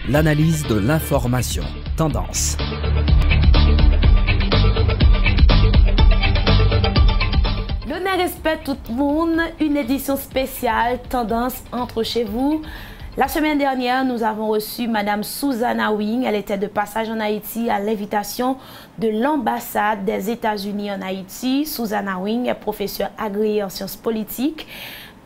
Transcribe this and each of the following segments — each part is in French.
L'analyse de l'information. Tendance. L'honneur respecte tout le monde. Une édition spéciale Tendance entre chez vous. La semaine dernière, nous avons reçu Madame Susana Wing. Elle était de passage en Haïti à l'invitation de l'ambassade des États-Unis en Haïti. Susana Wing est professeure agréée en sciences politiques.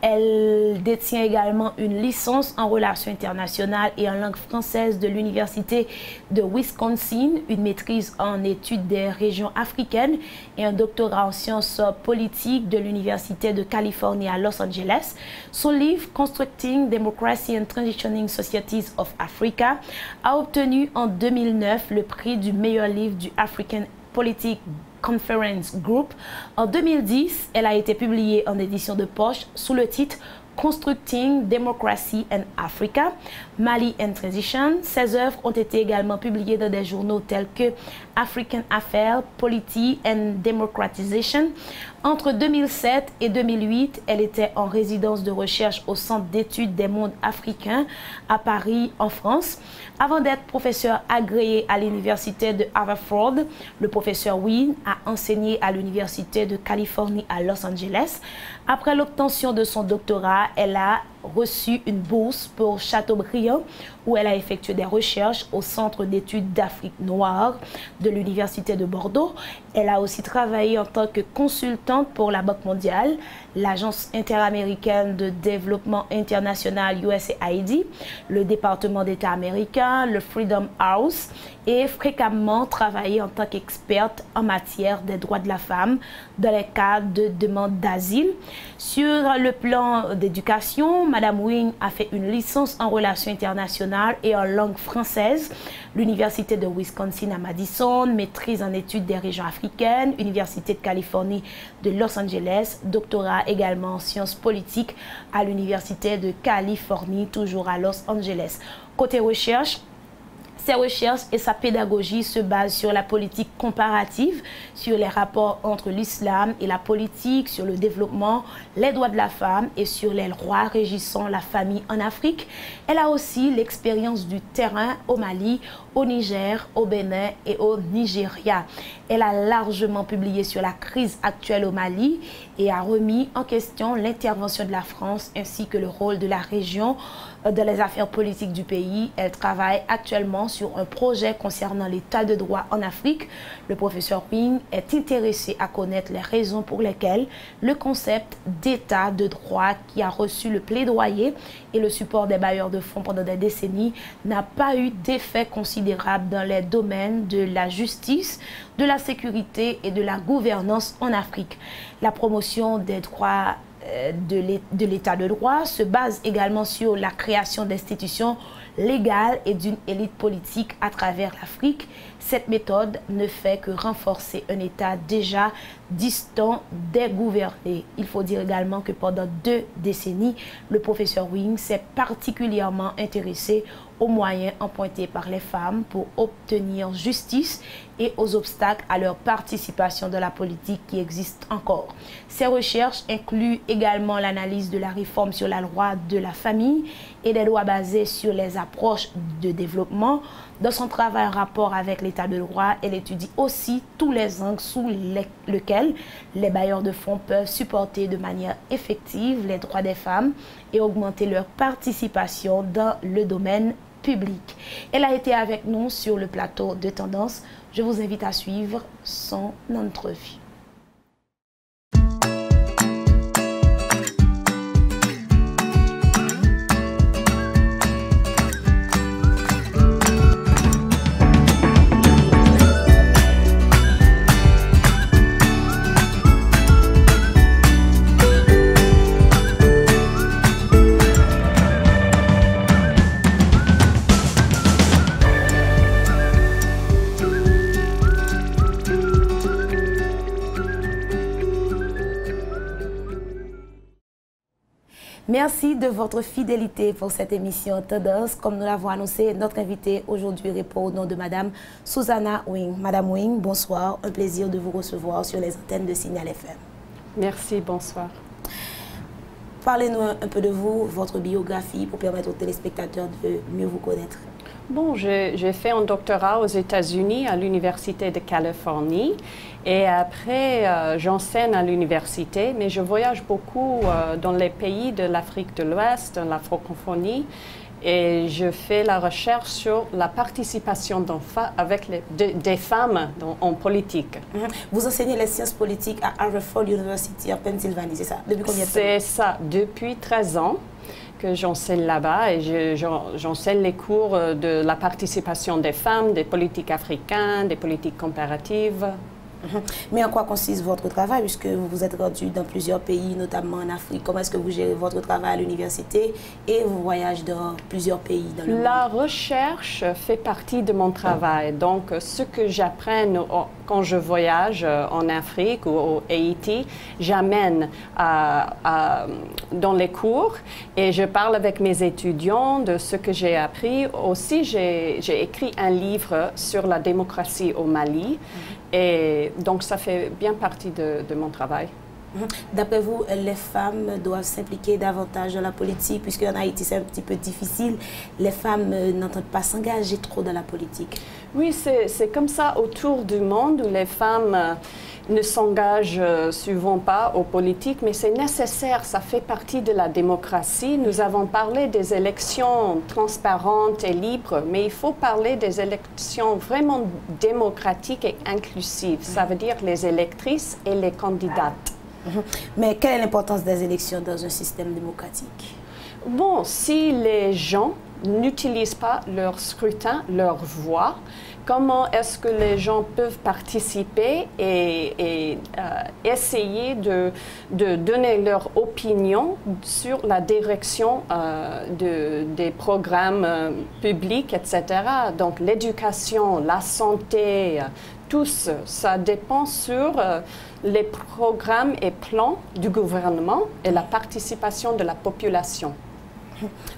Elle détient également une licence en relations internationales et en langue française de l'Université de Wisconsin, une maîtrise en études des régions africaines et un doctorat en sciences politiques de l'Université de Californie à Los Angeles. Son livre « Constructing Democracy and Transitioning Societies of Africa » a obtenu en 2009 le prix du meilleur livre du African Politics Conference Group. En 2010, elle a été publiée en édition de poche sous le titre Constructing Democracy in Africa, Mali and Transition. Ses œuvres ont été également publiées dans des journaux tels que African Affairs, Polity and Democratization. Entre 2007 et 2008, elle était en résidence de recherche au Centre d'études des mondes africains à Paris, en France. Avant d'être professeur agréé à l'université de Haverford, le professeur Wing a enseigné à l'université de Californie à Los Angeles. Après l'obtention de son doctorat, elle a reçu une bourse pour Chateaubriand où elle a effectué des recherches au Centre d'études d'Afrique noire de l'Université de Bordeaux. Elle a aussi travaillé en tant que consultante pour la Banque mondiale, l'Agence interaméricaine de développement international USAID, le département d'État américain, le Freedom House et fréquemment travaillé en tant qu'experte en matière des droits de la femme dans les cas de demande d'asile. Sur le plan d'éducation, Madame Wing a fait une licence en relations internationales et en langue française, l'Université de Wisconsin à Madison, maîtrise en études des régions africaines, Université de Californie de Los Angeles, doctorat également en sciences politiques à l'Université de Californie, toujours à Los Angeles. Côté recherche, ses recherches et sa pédagogie se basent sur la politique comparative, sur les rapports entre l'islam et la politique, sur le développement, les droits de la femme et sur les droits régissant la famille en Afrique. Elle a aussi l'expérience du terrain au Mali, au Niger, au Bénin et au Nigeria. Elle a largement publié sur la crise actuelle au Mali et a remis en question l'intervention de la France ainsi que le rôle de la région dans les affaires politiques du pays. Elle travaille actuellement sur un projet concernant l'état de droit en Afrique. Le professeur Wing est intéressé à connaître les raisons pour lesquelles le concept d'état de droit, qui a reçu le plaidoyer et le support des bailleurs de fonds pendant des décennies, n'a pas eu d'effet considérable dans les domaines de la justice, de la sécurité et de la gouvernance en Afrique. La promotion des droits de l'état de droit se base également sur la création d'institutions légales et d'une élite politique à travers l'Afrique. Cette méthode ne fait que renforcer un État déjà distant des gouvernés. Il faut dire également que pendant 2 décennies, le professeur Wing s'est particulièrement intéressé aux moyens empruntés par les femmes pour obtenir justice et aux obstacles à leur participation dans la politique qui existent encore. Ces recherches incluent également l'analyse de la réforme sur la loi de la famille et des lois basées sur les approches de développement. Dans son travail en rapport avec l'état de droit, elle étudie aussi tous les angles sous lesquels les bailleurs de fonds peuvent supporter de manière effective les droits des femmes et augmenter leur participation dans le domaine public. Elle a été avec nous sur le plateau de Tendance. Je vous invite à suivre son entrevue. Merci de votre fidélité pour cette émission Tendance. Comme nous l'avons annoncé, notre invité aujourd'hui répond au nom de Madame Susana Wing. Madame Wing, bonsoir. Un plaisir de vous recevoir sur les antennes de Signal FM. Merci, bonsoir. parlez-nous un peu de vous, votre biographie, pour permettre aux téléspectateurs de mieux vous connaître. Bon, j'ai fait un doctorat aux États-Unis à l'Université de Californie et après j'enseigne à l'université, mais je voyage beaucoup dans les pays de l'Afrique de l'Ouest, dans la francophonie, et je fais la recherche sur la participation des femmes en politique. Vous enseignez les sciences politiques à Haverford University en Pennsylvanie, c'est ça? Depuis combien de temps? C'est ça, depuis 13 ans que j'enseigne là-bas et j'enseigne les cours de la participation des femmes, des politiques africaines, des politiques comparatives. Mais en quoi consiste votre travail, puisque vous vous êtes rendu dans plusieurs pays, notamment en Afrique? Comment est-ce que vous gérez votre travail à l'université et vos voyages dans plusieurs pays dans le monde? La recherche fait partie de mon travail. Donc, ce que j'apprends quand je voyage en Afrique ou au Haïti, j'amène dans les cours et je parle avec mes étudiants de ce que j'ai appris. Aussi, j'ai écrit un livre sur la démocratie au Mali. Et donc, ça fait bien partie de mon travail. D'après vous, les femmes doivent s'impliquer davantage dans la politique, puisque en Haïti, c'est un petit peu difficile. Les femmes n'entendent pas s'engager trop dans la politique. Oui, c'est comme ça autour du monde où les femmes ne s'engagent souvent pas aux politiques, mais c'est nécessaire, ça fait partie de la démocratie. Nous avons parlé des élections transparentes et libres, mais il faut parler des élections vraiment démocratiques et inclusives. Ça veut dire les électrices et les candidates. Mais quelle est l'importance des élections dans un système démocratique? Bon, si les gens n'utilisent pas leur scrutin, leur voix, comment est-ce que les gens peuvent participer et essayer de donner leur opinion sur la direction des programmes publics, etc. Donc l'éducation, la santé, tous, ça dépend sur les programmes et plans du gouvernement et la participation de la population.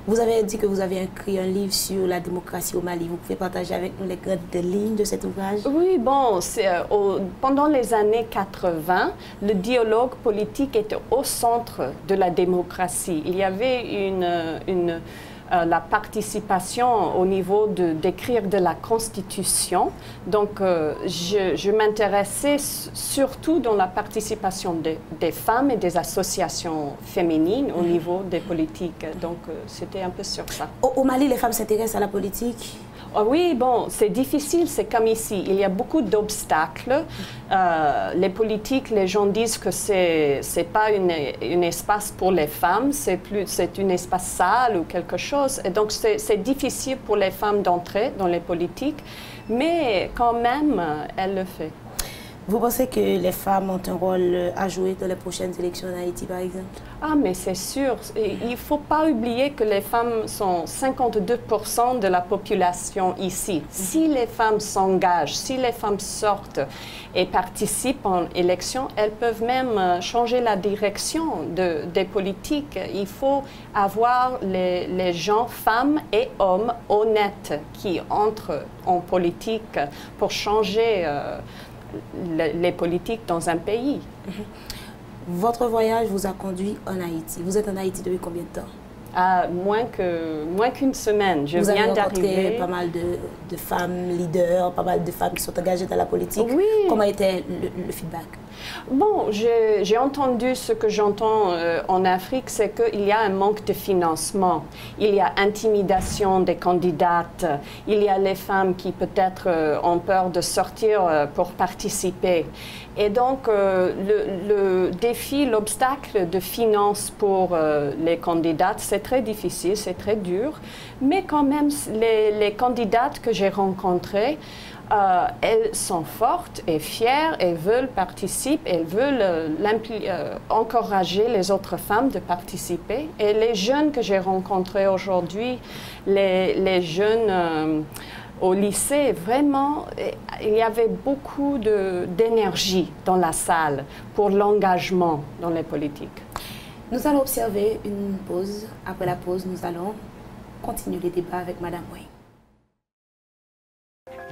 Vous avez dit que vous avez écrit un livre sur la démocratie au Mali. Vous pouvez partager avec nous les grandes lignes de cet ouvrage? Oui, bon, pendant les années 80, le dialogue politique était au centre de la démocratie. Il y avait la participation au niveau d'écrire de la Constitution. Donc, je m'intéressais surtout dans la participation des femmes et des associations féminines au niveau des politiques. Donc, c'était un peu sur ça. Au Mali, les femmes s'intéressent à la politique? Oui, bon, c'est difficile, c'est comme ici. Il y a beaucoup d'obstacles. Les politiques, les gens disent que c'est pas un espace pour les femmes, c'est un espace sale ou quelque chose. Et donc, c'est difficile pour les femmes d'entrer dans les politiques, mais quand même, elles le font. Vous pensez que les femmes ont un rôle à jouer dans les prochaines élections en Haïti, par exemple? Ah, mais c'est sûr. Il ne faut pas oublier que les femmes sont 52% de la population ici. Si les femmes s'engagent, si les femmes sortent et participent en élection, elles peuvent même changer la direction des politiques. Il faut avoir les gens, femmes et hommes honnêtes qui entrent en politique pour changer les politiques dans un pays. Votre voyage vous a conduit en Haïti. Vous êtes en Haïti depuis combien de temps? Moins qu'une semaine. Je vous viens avez rencontré d'arriver. Pas mal de femmes leaders, pas mal de femmes qui sont engagées dans la politique. Oui. Comment était le feedback? Bon, j'ai entendu ce que j'entends en Afrique, c'est qu'il y a un manque de financement. Il y a intimidation des candidates. Il y a les femmes qui peut-être ont peur de sortir pour participer. Et donc, le défi, l'obstacle de finance pour les candidates, c'est très difficile, c'est très dur. Mais quand même, les candidates que j'ai rencontrées, elles sont fortes et fières, elles veulent participer, elles veulent encourager les autres femmes de participer. Et les jeunes que j'ai rencontrés aujourd'hui, les jeunes au lycée, vraiment, il y avait beaucoup d'énergie dans la salle pour l'engagement dans les politiques. Nous allons observer une pause. Après la pause, nous allons continuer les débats avec Madame Wayne.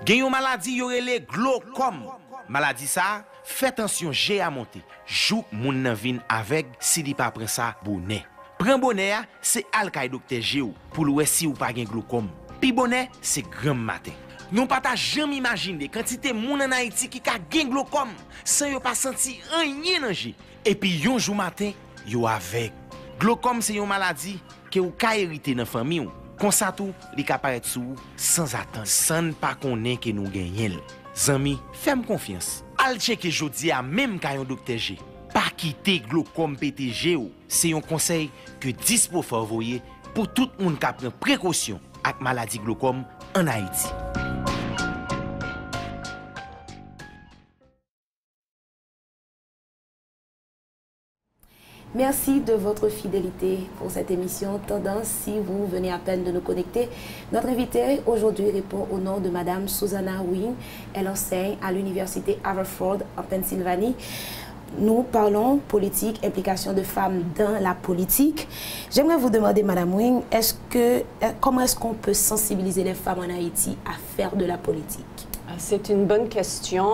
Gen yon maladie yorele glaucome. Maladie ça, fait tension G à monter. Jouk moun nan vin avec si li pa pren ça bonnet. Prends bonnet, c'est alkay docteur Géo pour le si ou pas gen glaucome. Pi bonnet, c'est grand matin. Nous pas jamais imaginer quantité moun en Haïti qui ka gen glaucome sans yo pas senti rien danger. Et puis yon jour matin, yo avec. Glaucome c'est une maladie que ou ka hérité dans famille ou. Comme ça tout, li ka paraître sou sans attendre, sans pas connaître que nous gagnons. Zami, fais-moi confiance. Al checker jodi a même ka yon docteur G. Pas quitter glaucome PTG ou. C'est un conseil que Dispo faut envoyer pour tout le monde qui prend précaution avec maladie glaucome en Haïti. Merci de votre fidélité pour cette émission Tendance. Si vous venez à peine de nous connecter, notre invitée aujourd'hui répond au nom de Madame Susannah Wing. Elle enseigne à l'université Haverford en Pennsylvanie. Nous parlons politique, implication de femmes dans la politique. J'aimerais vous demander, Madame Wing, comment est-ce qu'on peut sensibiliser les femmes en Haïti à faire de la politique? C'est une bonne question.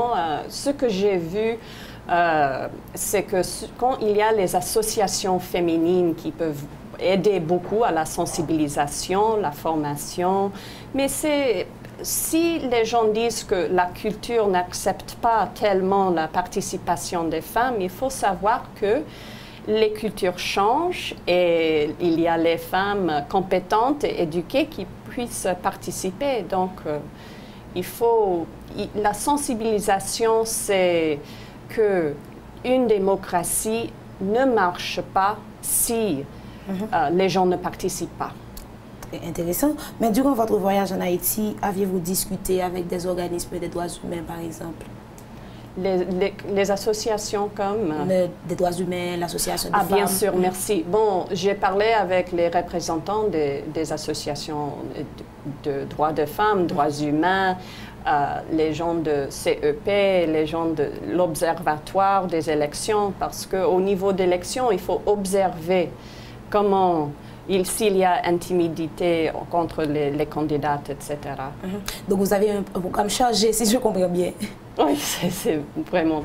Ce que j'ai vu, c'est que quand il y a les associations féminines qui peuvent aider beaucoup à la sensibilisation, la formation, mais si les gens disent que la culture n'accepte pas tellement la participation des femmes, il faut savoir que les cultures changent et il y a les femmes compétentes et éduquées qui puissent participer. Donc, la sensibilisation, c'est qu'une démocratie ne marche pas si les gens ne participent pas. Intéressant. Mais durant votre voyage en Haïti, aviez-vous discuté avec des organismes des droits humains, par exemple? Les associations comme... des droits humains, l'association des femmes. Ah, bien sûr, merci. Bon, j'ai parlé avec les représentants des associations de droits de femmes, droits humains, les gens de CEP, les gens de l'Observatoire des élections, parce qu'au niveau d'élections, il faut observer comment... s'il y a intimidité contre les candidates, etc. Donc vous avez un programme chargé, si je comprends bien. Oui, c'est vraiment...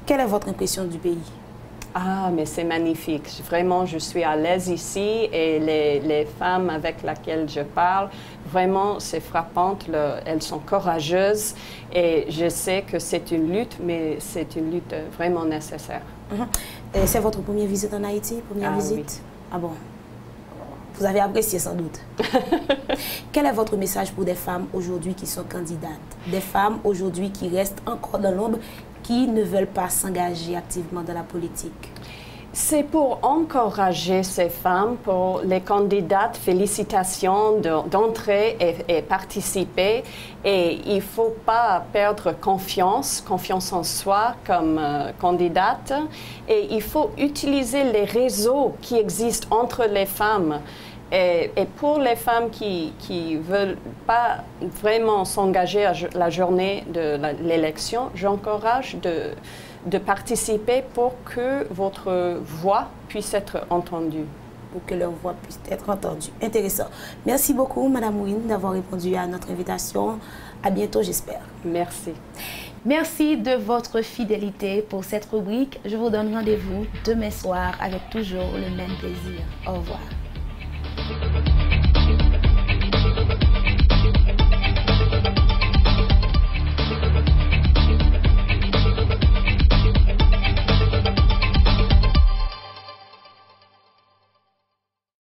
Quelle est votre impression du pays? Ah, mais c'est magnifique. Vraiment, je suis à l'aise ici et les femmes avec lesquelles je parle, vraiment, c'est frappant. Elles sont courageuses et je sais que c'est une lutte, mais c'est une lutte vraiment nécessaire. C'est votre première visite en Haïti? Première visite? Oui. Ah bon? Vous avez apprécié sans doute. Quel est votre message pour des femmes aujourd'hui qui sont candidates? Des femmes aujourd'hui qui restent encore dans l'ombre, qui ne veulent pas s'engager activement dans la politique? C'est pour encourager ces femmes, pour les candidates, félicitations d'entrer et participer. Et il ne faut pas perdre confiance en soi comme candidate. Et il faut utiliser les réseaux qui existent entre les femmes. Et pour les femmes qui ne veulent pas vraiment s'engager à la journée de l'élection, j'encourage de participer pour que votre voix puisse être entendue. Pour que leur voix puisse être entendue. Intéressant. Merci beaucoup, Madame Wing, d'avoir répondu à notre invitation. À bientôt, j'espère. Merci. Merci de votre fidélité pour cette rubrique. Je vous donne rendez-vous demain soir avec toujours le même plaisir. Au revoir.